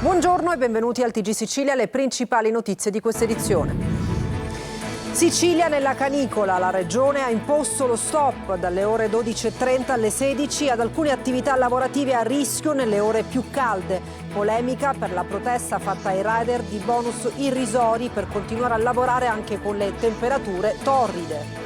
Buongiorno e benvenuti al TG Sicilia, le principali notizie di questa edizione. Sicilia nella canicola, la regione ha imposto lo stop dalle ore 12.30 alle 16 ad alcune attività lavorative a rischio nelle ore più calde. Polemica per la protesta fatta ai rider di bonus irrisori per continuare a lavorare anche con le temperature torride.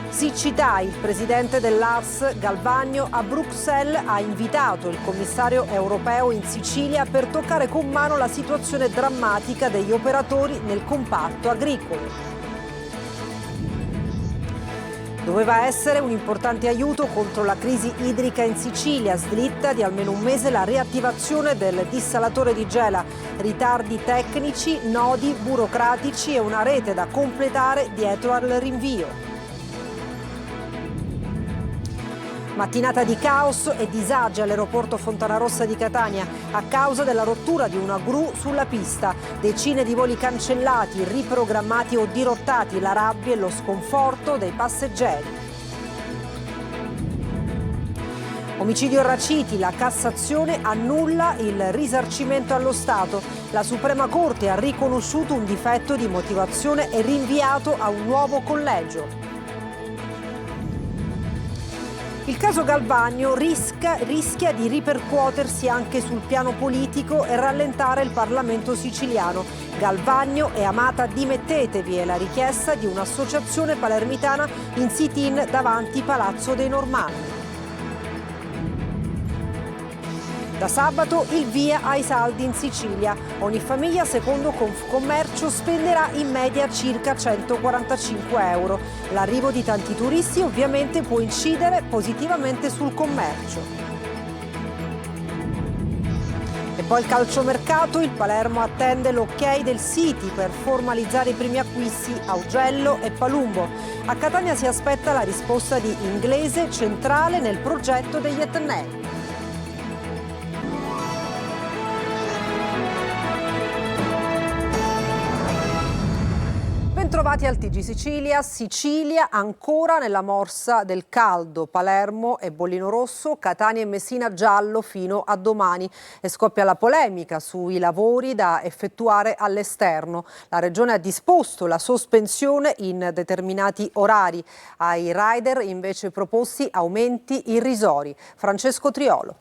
Siccità, il presidente dell'ARS Galvagno a Bruxelles ha invitato il commissario europeo in Sicilia per toccare con mano la situazione drammatica degli operatori nel comparto agricolo. Doveva essere un importante aiuto contro la crisi idrica in Sicilia, slitta di almeno un mese la riattivazione del dissalatore di Gela, ritardi tecnici, nodi burocratici e una rete da completare dietro al rinvio. Mattinata di caos e disagi all'aeroporto Fontanarossa di Catania a causa della rottura di una gru sulla pista. Decine di voli cancellati, riprogrammati o dirottati, la rabbia e lo sconforto dei passeggeri. Omicidio Raciti, la Cassazione annulla il risarcimento allo Stato. La Suprema Corte ha riconosciuto un difetto di motivazione e rinviato a un nuovo collegio. Il caso Galvagno rischia di ripercuotersi anche sul piano politico e rallentare il Parlamento siciliano. Galvagno e Amata dimettetevi è la richiesta di un'associazione palermitana in sit-in davanti Palazzo dei Normanni. Da sabato il via ai saldi in Sicilia. Ogni famiglia, secondo Confcommercio, spenderà in media circa 145 euro. L'arrivo di tanti turisti ovviamente può incidere positivamente sul commercio. E poi il calciomercato, il Palermo attende l'ok del City per formalizzare i primi acquisti Augello e Palumbo. A Catania si aspetta la risposta di Inglese centrale nel progetto degli Etnei. Bentrovati al TG Sicilia. Sicilia ancora nella morsa del caldo. Palermo e bollino rosso, Catania e Messina giallo fino a domani. E scoppia la polemica sui lavori da effettuare all'esterno. La Regione ha disposto la sospensione in determinati orari. Ai rider invece proposti aumenti irrisori. Francesco Triolo.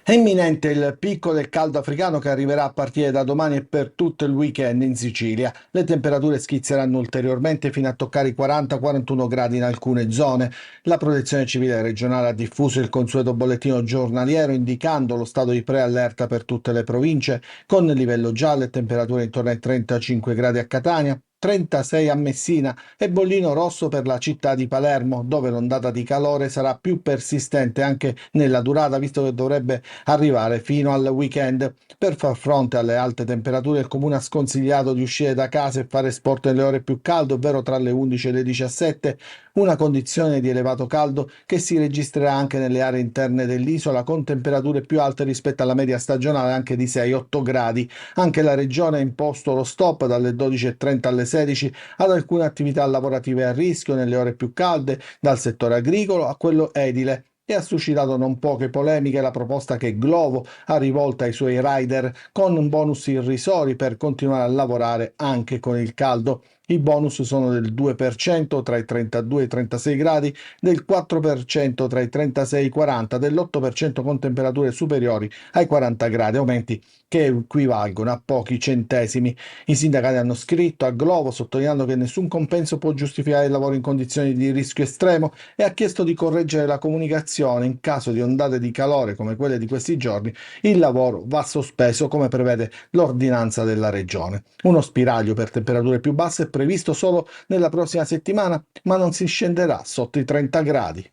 È imminente il picco del caldo africano che arriverà a partire da domani e per tutto il weekend in Sicilia. Le temperature schizzeranno ulteriormente fino a toccare i 40-41 gradi in alcune zone. La Protezione Civile regionale ha diffuso il consueto bollettino giornaliero indicando lo stato di preallerta per tutte le province, con livello giallo e temperature intorno ai 35 gradi a Catania, 36 a Messina e bollino rosso per la città di Palermo, dove l'ondata di calore sarà più persistente anche nella durata, visto che dovrebbe arrivare fino al weekend. Per far fronte alle alte temperature il comune ha sconsigliato di uscire da casa e fare sport nelle ore più calde, ovvero tra le 11 e le 17, una condizione di elevato caldo che si registrerà anche nelle aree interne dell'isola con temperature più alte rispetto alla media stagionale anche di 6-8 gradi. Anche la regione ha imposto lo stop dalle 12.30 alle 16 ad alcune attività lavorative a rischio nelle ore più calde, dal settore agricolo a quello edile. E ha suscitato non poche polemiche la proposta che Glovo ha rivolta ai suoi rider con un bonus irrisori per continuare a lavorare anche con il caldo. I bonus sono del 2% tra i 32 e i 36 gradi, del 4% tra i 36 e i 40, dell'8% con temperature superiori ai 40 gradi, aumenti che equivalgono a pochi centesimi. I sindacati hanno scritto a Glovo sottolineando che nessun compenso può giustificare il lavoro in condizioni di rischio estremo e ha chiesto di correggere la comunicazione in caso di ondate di calore come quelle di questi giorni. Il lavoro va sospeso come prevede l'ordinanza della regione. Uno spiraglio per temperature più basse è previsto solo nella prossima settimana, ma non si scenderà sotto i 30 gradi.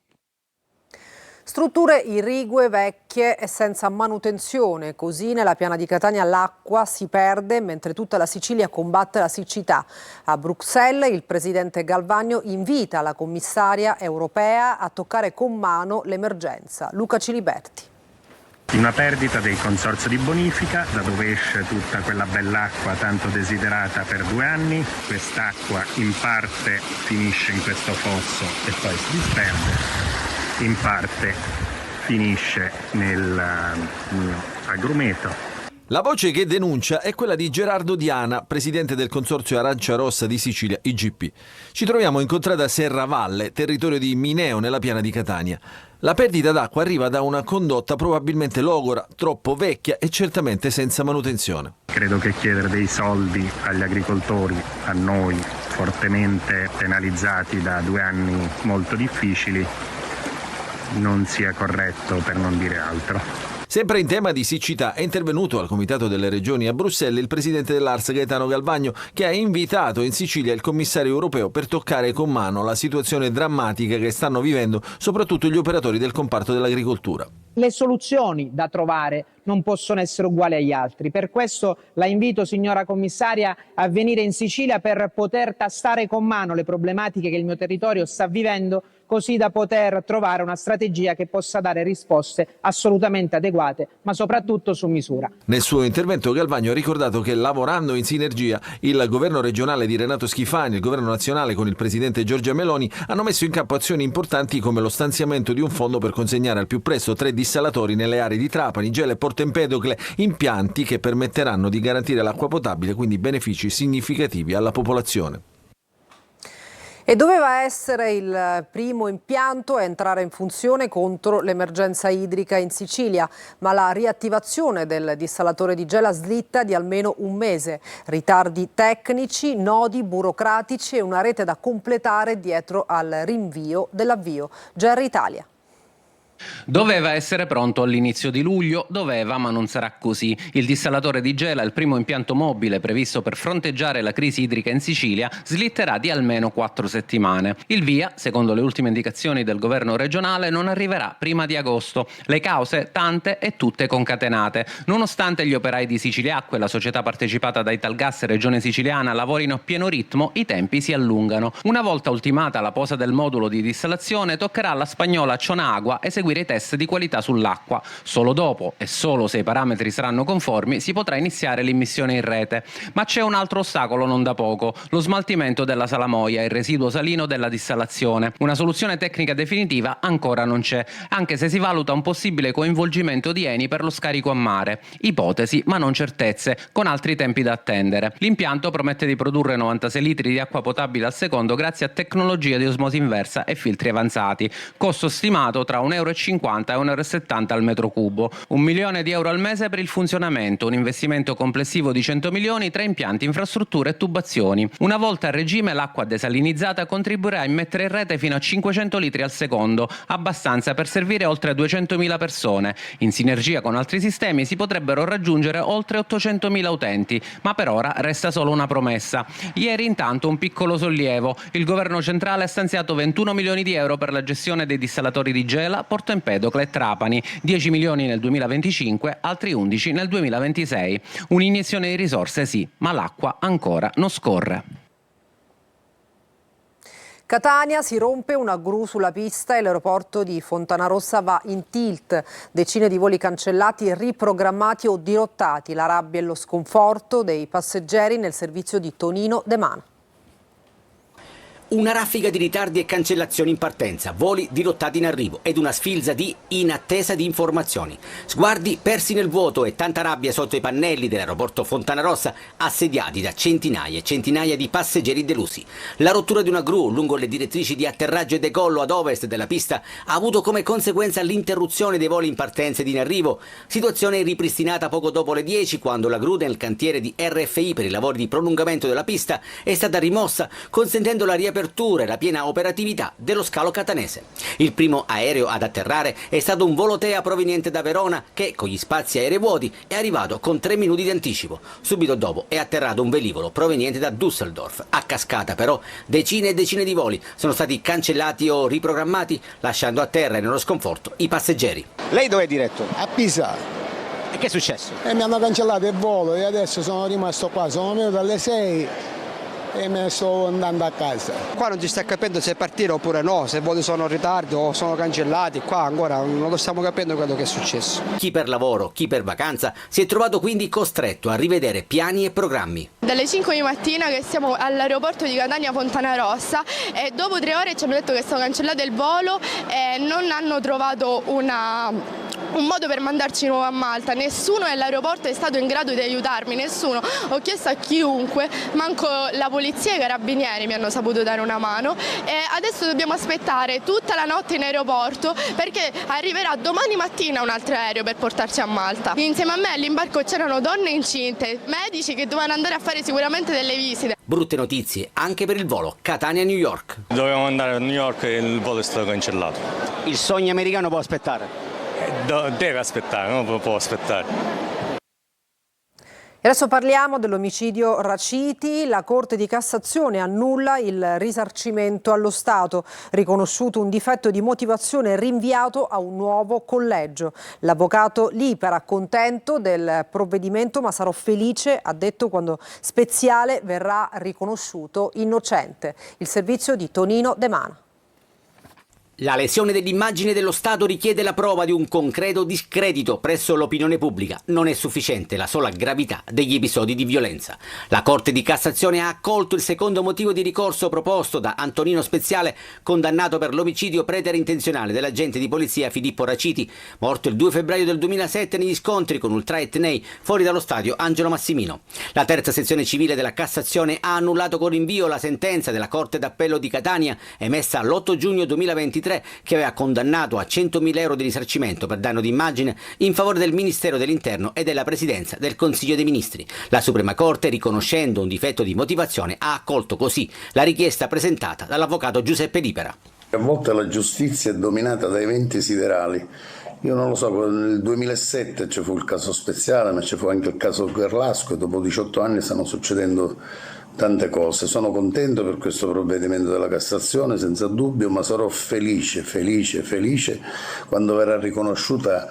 Strutture irrigue, vecchie e senza manutenzione, così nella piana di Catania l'acqua si perde mentre tutta la Sicilia combatte la siccità. A Bruxelles il presidente Galvagno invita la commissaria europea a toccare con mano l'emergenza. Luca Ciliberti. Una perdita del consorzio di bonifica, da dove esce tutta quella bell'acqua tanto desiderata per 2 anni. Quest'acqua in parte finisce in questo fosso e poi si disperde, in parte finisce nel mio agrumeto. La voce che denuncia è quella di Gerardo Diana, presidente del consorzio Arancia Rossa di Sicilia, IGP. Ci troviamo in contrada Serravalle, territorio di Mineo, nella piana di Catania. La perdita d'acqua arriva da una condotta probabilmente logora, troppo vecchia e certamente senza manutenzione. Credo che chiedere dei soldi agli agricoltori, a noi fortemente penalizzati da 2 anni molto difficili, non sia corretto, per non dire altro. Sempre in tema di siccità è intervenuto al Comitato delle Regioni a Bruxelles il presidente dell'ARS Gaetano Galvagno, che ha invitato in Sicilia il commissario europeo per toccare con mano la situazione drammatica che stanno vivendo soprattutto gli operatori del comparto dell'agricoltura. Le soluzioni da trovare non possono essere uguali agli altri. Per questo la invito, signora commissaria, a venire in Sicilia per poter tastare con mano le problematiche che il mio territorio sta vivendo, così da poter trovare una strategia che possa dare risposte assolutamente adeguate, ma soprattutto su misura. Nel suo intervento Galvagno ha ricordato che lavorando in sinergia il governo regionale di Renato Schifani e il governo nazionale con il presidente Giorgia Meloni hanno messo in campo azioni importanti come lo stanziamento di un fondo per consegnare al più presto 3 dissalatori nelle aree di Trapani, Gela e Porto Empedocle, impianti che permetteranno di garantire l'acqua potabile, quindi benefici significativi alla popolazione. E doveva essere il primo impianto a entrare in funzione contro l'emergenza idrica in Sicilia, ma la riattivazione del dissalatore di Gela slitta di almeno un mese. Ritardi tecnici, nodi burocratici e una rete da completare dietro al rinvio dell'avvio. GR Italia. Doveva essere pronto all'inizio di luglio, ma non sarà così. Il dissalatore di Gela, il primo impianto mobile previsto per fronteggiare la crisi idrica in Sicilia, slitterà di almeno 4 settimane. Il via, secondo le ultime indicazioni del governo regionale, non arriverà prima di agosto. Le cause, tante e tutte concatenate. Nonostante gli operai di Siciliacque, la società partecipata da Italgas e Regione Siciliana, lavorino a pieno ritmo, i tempi si allungano. Una volta ultimata la posa del modulo di dissalazione, toccherà alla spagnola Cionagua eseguire i test di qualità sull'acqua. Solo dopo, e solo se i parametri saranno conformi, si potrà iniziare l'immissione in rete. Ma c'è un altro ostacolo non da poco: lo smaltimento della salamoia, il residuo salino della dissalazione. Una soluzione tecnica definitiva ancora non c'è, anche se si valuta un possibile coinvolgimento di Eni per lo scarico a mare. Ipotesi, ma non certezze, con altri tempi da attendere. L'impianto promette di produrre 96 litri di acqua potabile al secondo grazie a tecnologia di osmosi inversa e filtri avanzati. Costo stimato tra €1,50 e €1,70 al metro cubo. €1 milione al mese per il funzionamento, un investimento complessivo di 100 milioni tra impianti, infrastrutture e tubazioni. Una volta a regime, l'acqua desalinizzata contribuirà a immettere in rete fino a 500 litri al secondo, abbastanza per servire oltre 200.000 persone. In sinergia con altri sistemi si potrebbero raggiungere oltre 800.000 utenti, ma per ora resta solo una promessa. Ieri intanto un piccolo sollievo: il governo centrale ha stanziato €21 milioni per la gestione dei dissalatori di Gela, Porto Empedocle e Trapani, 10 milioni nel 2025, altri 11 nel 2026. Un'iniezione di risorse sì, ma l'acqua ancora non scorre. Catania, si rompe una gru sulla pista e l'aeroporto di Fontanarossa va in tilt. Decine di voli cancellati, riprogrammati o dirottati. La rabbia e lo sconforto dei passeggeri nel servizio di Tonino De Mano. Una raffica di ritardi e cancellazioni in partenza, voli dirottati in arrivo ed una sfilza di in attesa di informazioni. Sguardi persi nel vuoto e tanta rabbia sotto i pannelli dell'aeroporto Fontanarossa, assediati da centinaia e centinaia di passeggeri delusi. La rottura di una gru lungo le direttrici di atterraggio e decollo ad ovest della pista ha avuto come conseguenza l'interruzione dei voli in partenza ed in arrivo, situazione ripristinata poco dopo le 10 quando la gru nel cantiere di RFI per i lavori di prolungamento della pista è stata rimossa, consentendo la riapertura e la piena operatività dello scalo catanese. Il primo aereo ad atterrare è stato un volo TEA proveniente da Verona che, con gli spazi aerei vuoti, è arrivato con 3 minuti di anticipo. Subito dopo è atterrato un velivolo proveniente da Düsseldorf. A cascata però decine e decine di voli sono stati cancellati o riprogrammati, lasciando a terra e nello sconforto i passeggeri. Lei dove è diretto? A Pisa. E che è successo? Mi hanno cancellato il volo e adesso sono rimasto qua, sono venuto alle 6 e me ne sto andando a casa. Qua non si sta capendo se partire oppure no, se i voli sono in ritardo o sono cancellati, qua ancora non lo stiamo capendo quello che è successo. Chi per lavoro, chi per vacanza si è trovato quindi costretto a rivedere piani e programmi. Dalle 5 di mattina che siamo all'aeroporto di Catania Fontanarossa e dopo 3 ore ci hanno detto che è stato cancellato il volo e non hanno trovato un modo per mandarci nuovo a Malta. Nessuno all'aeroporto è stato in grado di aiutarmi, nessuno. Ho chiesto a chiunque, manco la polizia e i carabinieri mi hanno saputo dare una mano e adesso dobbiamo aspettare tutta la notte in aeroporto perché arriverà domani mattina un altro aereo per portarci a Malta. Insieme a me all'imbarco c'erano donne incinte, medici che dovevano andare a fare sicuramente delle visite. Brutte notizie anche per il volo Catania-New York. Dovevamo andare a New York e il volo è stato cancellato. Il sogno americano può aspettare? Deve aspettare, non può aspettare. E adesso parliamo dell'omicidio Raciti. La Corte di Cassazione annulla il risarcimento allo Stato, riconosciuto un difetto di motivazione e rinviato a un nuovo collegio. L'avvocato Lipera contento del provvedimento, ma sarò felice, ha detto, quando Speziale verrà riconosciuto innocente. Il servizio di Tonino De Mana. La lesione dell'immagine dello Stato richiede la prova di un concreto discredito presso l'opinione pubblica. Non è sufficiente la sola gravità degli episodi di violenza. La Corte di Cassazione ha accolto il secondo motivo di ricorso proposto da Antonino Speziale, condannato per l'omicidio preterintenzionale dell'agente di polizia Filippo Raciti, morto il 2 febbraio del 2007 negli scontri con ultraetnei fuori dallo stadio Angelo Massimino. La terza sezione civile della Cassazione ha annullato con rinvio la sentenza della Corte d'Appello di Catania emessa l'8 giugno 2023 che aveva condannato a 100.000 euro di risarcimento per danno d'immagine in favore del Ministero dell'Interno e della Presidenza del Consiglio dei Ministri. La Suprema Corte, riconoscendo un difetto di motivazione, ha accolto così la richiesta presentata dall'avvocato Giuseppe Lipera. A volte la giustizia è dominata da eventi siderali. Io non lo so, nel 2007 ci fu il caso Speziale, ma ci fu anche il caso Guerlasco e dopo 18 anni stanno succedendo tante cose. Sono contento per questo provvedimento della Cassazione, senza dubbio, ma sarò felice quando verrà riconosciuta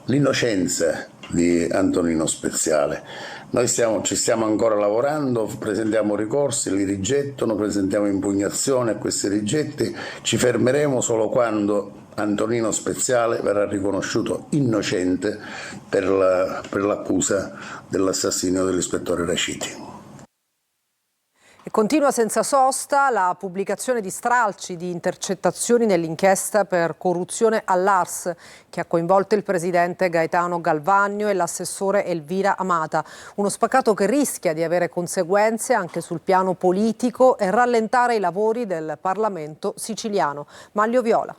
l'innocenza di Antonino Speziale. Noi ci stiamo ancora lavorando, presentiamo ricorsi, li rigettano, presentiamo impugnazione a questi rigetti, ci fermeremo solo quando Antonino Speziale verrà riconosciuto innocente per l'accusa dell'assassinio dell'ispettore Raciti. E continua senza sosta la pubblicazione di stralci di intercettazioni nell'inchiesta per corruzione all'ARS, che ha coinvolto il presidente Gaetano Galvagno e l'assessore Elvira Amata. Uno spaccato che rischia di avere conseguenze anche sul piano politico e rallentare i lavori del Parlamento siciliano. Maglio Viola.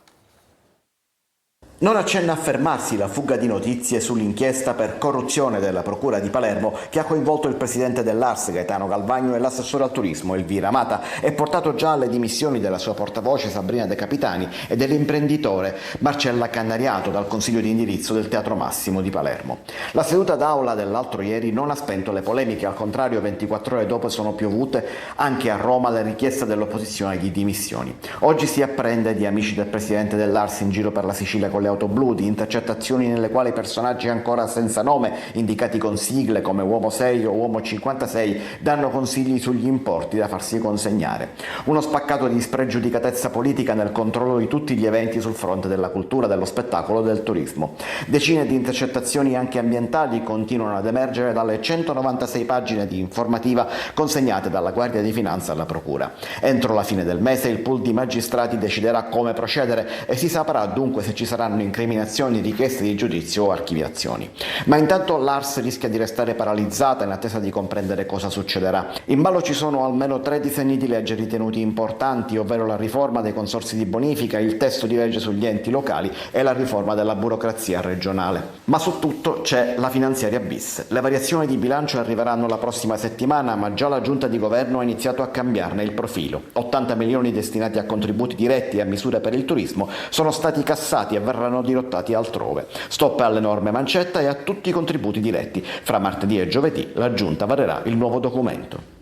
Non accenna a fermarsi la fuga di notizie sull'inchiesta per corruzione della Procura di Palermo che ha coinvolto il presidente dell'ARS Gaetano Galvagno e l'assessore al turismo Elvira Amata e portato già alle dimissioni della sua portavoce Sabrina De Capitani e dell'imprenditore Marcella Cannariato dal Consiglio di indirizzo del Teatro Massimo di Palermo. La seduta d'aula dell'altro ieri non ha spento le polemiche, al contrario 24 ore dopo sono piovute anche a Roma le richieste dell'opposizione di dimissioni. Oggi si apprende di amici del presidente dell'ARS in giro per la Sicilia con le auto blu, di intercettazioni nelle quali personaggi ancora senza nome, indicati con sigle come Uomo 6 o Uomo 56, danno consigli sugli importi da farsi consegnare. Uno spaccato di spregiudicatezza politica nel controllo di tutti gli eventi sul fronte della cultura, dello spettacolo e del turismo. Decine di intercettazioni anche ambientali continuano ad emergere dalle 196 pagine di informativa consegnate dalla Guardia di Finanza alla Procura. Entro la fine del mese il pool di magistrati deciderà come procedere e si saprà dunque se ci saranno incriminazioni, richieste di giudizio o archiviazioni. Ma intanto l'ARS rischia di restare paralizzata in attesa di comprendere cosa succederà. In ballo ci sono almeno 3 disegni di legge ritenuti importanti, ovvero la riforma dei consorzi di bonifica, il testo di legge sugli enti locali e la riforma della burocrazia regionale. Ma su tutto c'è la finanziaria bis. Le variazioni di bilancio arriveranno la prossima settimana, ma già la giunta di governo ha iniziato a cambiarne il profilo. 80 milioni destinati a contributi diretti e a misure per il turismo sono stati cassati e verranno dirottati altrove. Stop all'enorme mancetta e a tutti i contributi diretti. Fra martedì e giovedì la giunta varerà il nuovo documento.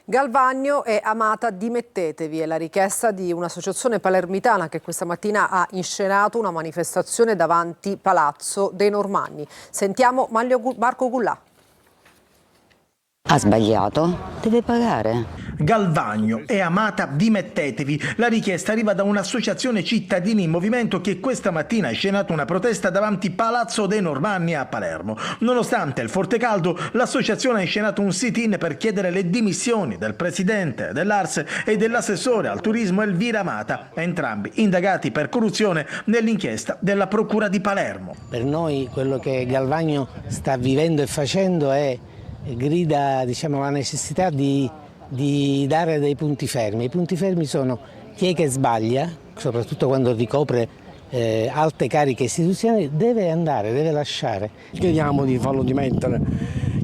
Galvagno e Amata, dimettetevi, è la richiesta di un'associazione palermitana che questa mattina ha inscenato una manifestazione davanti Palazzo dei Normanni. Sentiamo Marco Gullà. Ha sbagliato, deve pagare. Galvagno e Amata, dimettetevi. La richiesta arriva da un'associazione Cittadini in Movimento che questa mattina ha scenato una protesta davanti Palazzo dei Normanni a Palermo. Nonostante il forte caldo, l'associazione ha inscenato un sit-in per chiedere le dimissioni del presidente dell'ARS e dell'assessore al turismo Elvira Amata, entrambi indagati per corruzione nell'inchiesta della Procura di Palermo. Per noi quello che Galvagno sta vivendo e facendo grida, la necessità di dare dei punti fermi. I punti fermi sono chi è che sbaglia, soprattutto quando ricopre alte cariche istituzionali, deve andare, deve lasciare. Chiediamo di farlo dimettere,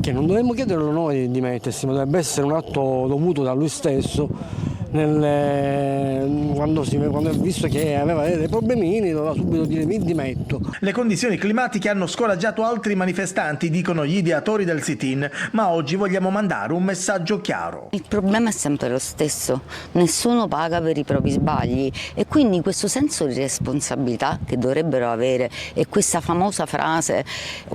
che non dovremmo chiederlo noi di dimettersi, ma dovrebbe essere un atto dovuto da lui stesso. Quando ha visto che aveva dei problemini, doveva subito dire mi dimetto. Le condizioni climatiche hanno scoraggiato altri manifestanti, dicono gli ideatori del sit-in, ma oggi vogliamo mandare un messaggio chiaro. Il problema è sempre lo stesso, nessuno paga per i propri sbagli e quindi questo senso di responsabilità che dovrebbero avere e questa famosa frase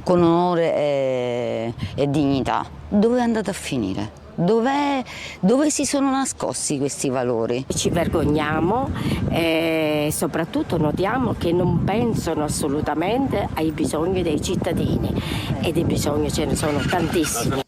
con onore e dignità, dove è andata a finire? Dove si sono nascosti questi valori? Ci vergogniamo e soprattutto notiamo che non pensano assolutamente ai bisogni dei cittadini e dei bisogni ce ne sono tantissimi.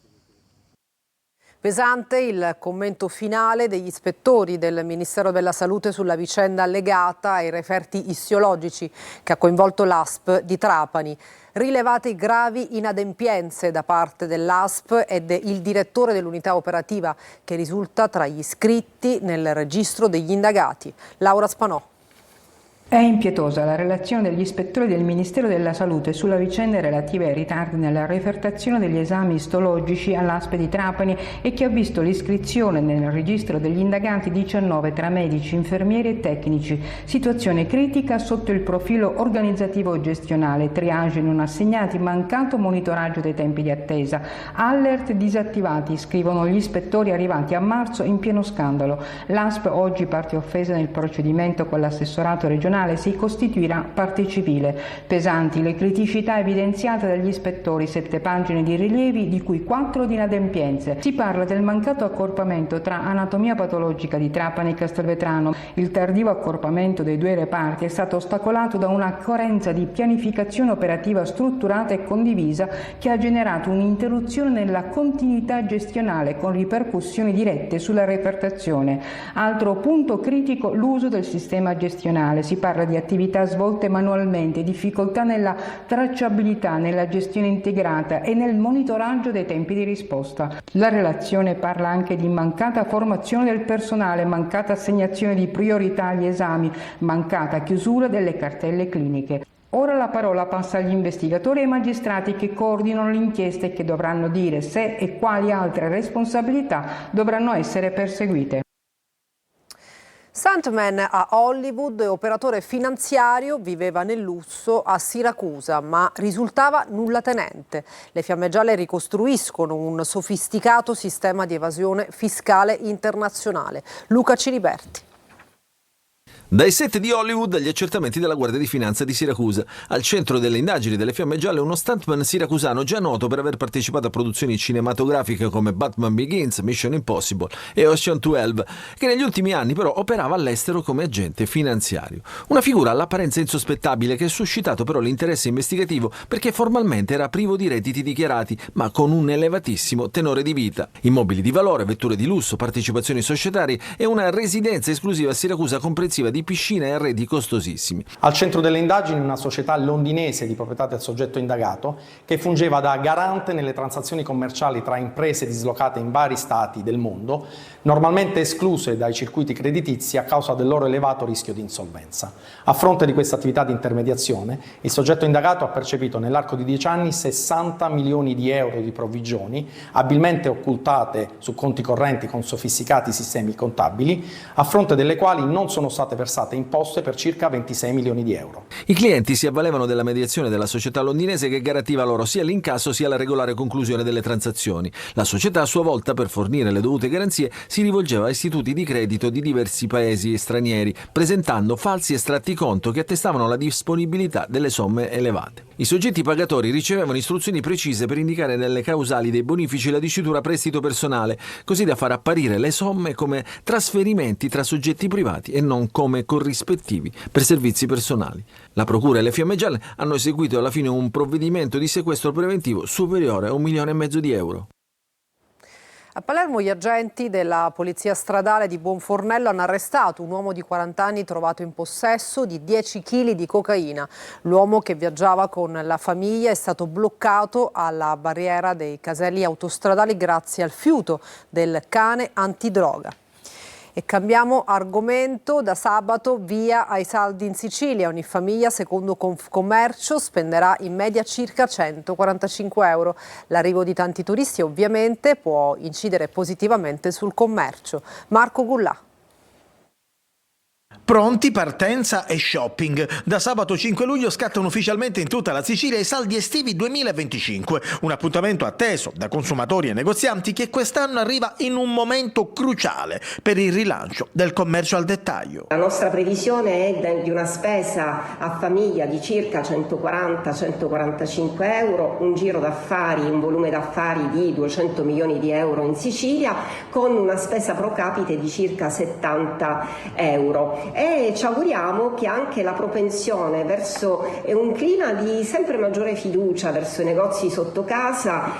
Pesante il commento finale degli ispettori del Ministero della Salute sulla vicenda legata ai referti istiologici che ha coinvolto l'ASP di Trapani. Rilevate gravi inadempienze da parte dell'ASP ed il direttore dell'unità operativa che risulta tra gli iscritti nel registro degli indagati. Laura Spanò. È impietosa la relazione degli ispettori del Ministero della Salute sulla vicenda relativa ai ritardi nella refertazione degli esami istologici all'ASP di Trapani e che ha visto l'iscrizione nel registro degli indagati 19 tra medici, infermieri e tecnici. Situazione critica sotto il profilo organizzativo e gestionale, triage non assegnati, mancato monitoraggio dei tempi di attesa, alert disattivati, scrivono gli ispettori arrivati a marzo in pieno scandalo. L'ASP, oggi parte offesa nel procedimento con l'assessorato regionale, si costituirà parte civile. Pesanti le criticità evidenziate dagli ispettori, 7 pagine di rilievi di cui 4 di inadempienze. Si parla del mancato accorpamento tra anatomia patologica di Trapani e Castelvetrano. Il tardivo accorpamento dei 2 reparti è stato ostacolato da una carenza di pianificazione operativa strutturata e condivisa che ha generato un'interruzione nella continuità gestionale con ripercussioni dirette sulla refertazione. Altro punto critico, l'uso del sistema gestionale. Si parla di attività svolte manualmente, difficoltà nella tracciabilità, nella gestione integrata e nel monitoraggio dei tempi di risposta. La relazione parla anche di mancata formazione del personale, mancata assegnazione di priorità agli esami, mancata chiusura delle cartelle cliniche. Ora la parola passa agli investigatori e ai magistrati che coordinano l'inchiesta e che dovranno dire se e quali altre responsabilità dovranno essere perseguite. Stuntman a Hollywood e operatore finanziario, viveva nel lusso a Siracusa, ma risultava nullatenente. Le Fiamme Gialle ricostruiscono un sofisticato sistema di evasione fiscale internazionale. Luca Ciriberti. Dai set di Hollywood agli accertamenti della Guardia di Finanza di Siracusa. Al centro delle indagini delle Fiamme Gialle uno stuntman siracusano già noto per aver partecipato a produzioni cinematografiche come Batman Begins, Mission Impossible e Ocean 12, che negli ultimi anni però operava all'estero come agente finanziario. Una figura all'apparenza insospettabile che ha suscitato però l'interesse investigativo perché formalmente era privo di redditi dichiarati, ma con un elevatissimo tenore di vita. Immobili di valore, vetture di lusso, partecipazioni societarie e una residenza esclusiva a Siracusa comprensiva di piscine e arredi costosissimi. Al centro delle indagini una società londinese di proprietà del soggetto indagato che fungeva da garante nelle transazioni commerciali tra imprese dislocate in vari stati del mondo, normalmente escluse dai circuiti creditizi a causa del loro elevato rischio di insolvenza. A fronte di questa attività di intermediazione, il soggetto indagato ha percepito nell'arco di 10 anni 60 milioni di euro di provvigioni, abilmente occultate su conti correnti con sofisticati sistemi contabili, a fronte delle quali non sono state versate imposte per circa 26 milioni di euro. I clienti si avvalevano della mediazione della società londinese che garantiva loro sia l'incasso sia la regolare conclusione delle transazioni. La società a sua volta, per fornire le dovute garanzie, si rivolgeva a istituti di credito di diversi paesi stranieri, presentando falsi estratti conto che attestavano la disponibilità delle somme elevate. I soggetti pagatori ricevevano istruzioni precise per indicare nelle causali dei bonifici la dicitura prestito personale, così da far apparire le somme come trasferimenti tra soggetti privati e non come corrispettivi per servizi personali. La Procura e le Fiamme Gialle hanno eseguito alla fine un provvedimento di sequestro preventivo superiore a 1,5 milioni di euro. A Palermo gli agenti della Polizia Stradale di Buonfornello hanno arrestato un uomo di 40 anni trovato in possesso di 10 kg di cocaina. L'uomo, che viaggiava con la famiglia, è stato bloccato alla barriera dei caselli autostradali grazie al fiuto del cane antidroga. E cambiamo argomento. Da sabato via ai saldi in Sicilia. Ogni famiglia, secondo Confcommercio, spenderà in media circa 145 euro. L'arrivo di tanti turisti ovviamente può incidere positivamente sul commercio. Marco Gullà. Pronti, partenza e shopping. Da sabato 5 luglio scattano ufficialmente in tutta la Sicilia i saldi estivi 2025, un appuntamento atteso da consumatori e negozianti che quest'anno arriva in un momento cruciale per il rilancio del commercio al dettaglio. La nostra previsione è di una spesa a famiglia di circa 140-145 euro, un giro d'affari, un volume d'affari di 200 milioni di euro in Sicilia, con una spesa pro capite di circa 70 euro. E ci auguriamo che anche la propensione verso un clima di sempre maggiore fiducia verso i negozi sotto casa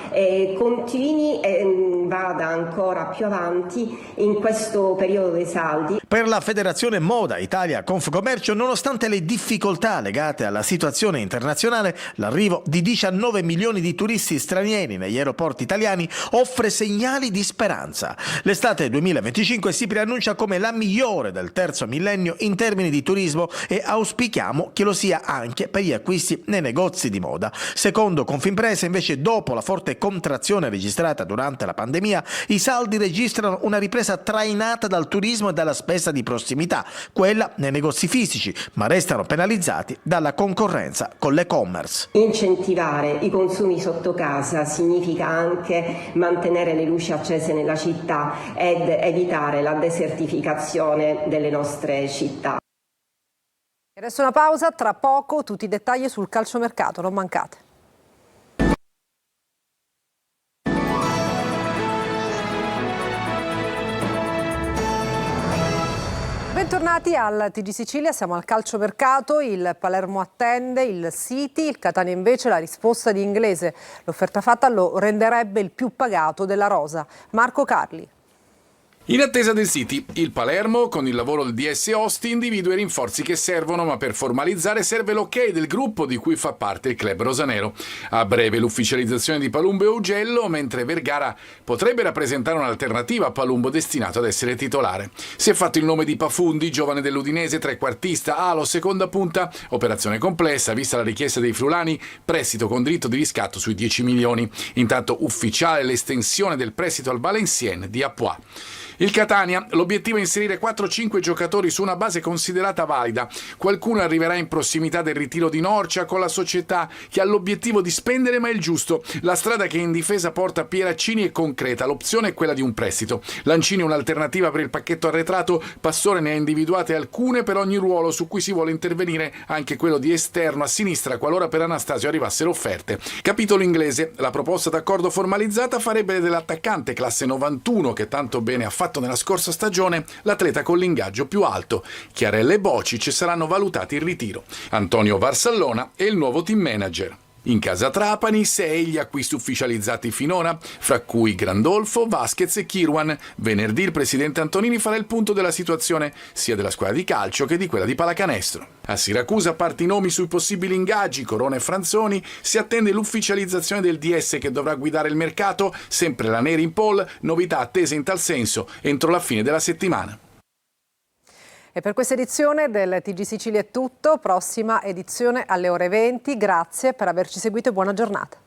continui e vada ancora più avanti in questo periodo dei saldi. Per la Federazione Moda Italia Confcommercio, nonostante le difficoltà legate alla situazione internazionale, l'arrivo di 19 milioni di turisti stranieri negli aeroporti italiani offre segnali di speranza. L'estate 2025 si preannuncia come la migliore del terzo millennio in termini di turismo e auspichiamo che lo sia anche per gli acquisti nei negozi di moda. Secondo Confimpresa, invece, dopo la forte contrazione registrata durante la pandemia, i saldi registrano una ripresa trainata dal turismo e dalla spesa di prossimità, quella nei negozi fisici, ma restano penalizzati dalla concorrenza con l'e-commerce. Incentivare i consumi sotto casa significa anche mantenere le luci accese nella città ed evitare la desertificazione delle nostre città. Adesso una pausa, tra poco tutti i dettagli sul calciomercato, non mancate. Bentornati al TG Sicilia, siamo al calciomercato, il Palermo attende il City, il Catania invece la risposta di Inglese. L'offerta fatta lo renderebbe il più pagato della rosa. Marco Carli. In attesa del City, il Palermo, con il lavoro del DS Osti, individua i rinforzi che servono, ma per formalizzare serve l'ok del gruppo di cui fa parte il club rosanero. A breve l'ufficializzazione di Palumbo e Augello, mentre Vergara potrebbe rappresentare un'alternativa a Palumbo destinato ad essere titolare. Si è fatto il nome di Pafundi, giovane dell'Udinese, trequartista, alo, seconda punta, operazione complessa, vista la richiesta dei friulani, prestito con diritto di riscatto sui 10 milioni. Intanto ufficiale l'estensione del prestito al Valenciennes di Apois. Il Catania, l'obiettivo è inserire 4-5 giocatori su una base considerata valida. Qualcuno arriverà in prossimità del ritiro di Norcia con la società che ha l'obiettivo di spendere ma è il giusto. La strada che in difesa porta Pieraccini è concreta, l'opzione è quella di un prestito. Lancini è un'alternativa per il pacchetto arretrato, Pastore ne ha individuate alcune per ogni ruolo su cui si vuole intervenire, anche quello di esterno a sinistra qualora per Anastasio arrivassero offerte. Capitolo Inglese, la proposta d'accordo formalizzata farebbe dell'attaccante classe 91 che tanto bene ha fatto nella scorsa stagione l'atleta con l'ingaggio più alto. Chiarella e Bocic saranno valutati in ritiro. Antonio Varsallona è il nuovo team manager. In casa Trapani 6 gli acquisti ufficializzati finora, fra cui Grandolfo, Vasquez e Kirwan. Venerdì il presidente Antonini farà il punto della situazione sia della squadra di calcio che di quella di pallacanestro. A Siracusa, a parte i nomi sui possibili ingaggi, Corona e Franzoni, si attende l'ufficializzazione del DS che dovrà guidare il mercato, sempre la Neri in Paul, novità attese in tal senso entro la fine della settimana. E per questa edizione del TG Sicilia è tutto, prossima edizione alle ore 20. Grazie per averci seguito e buona giornata.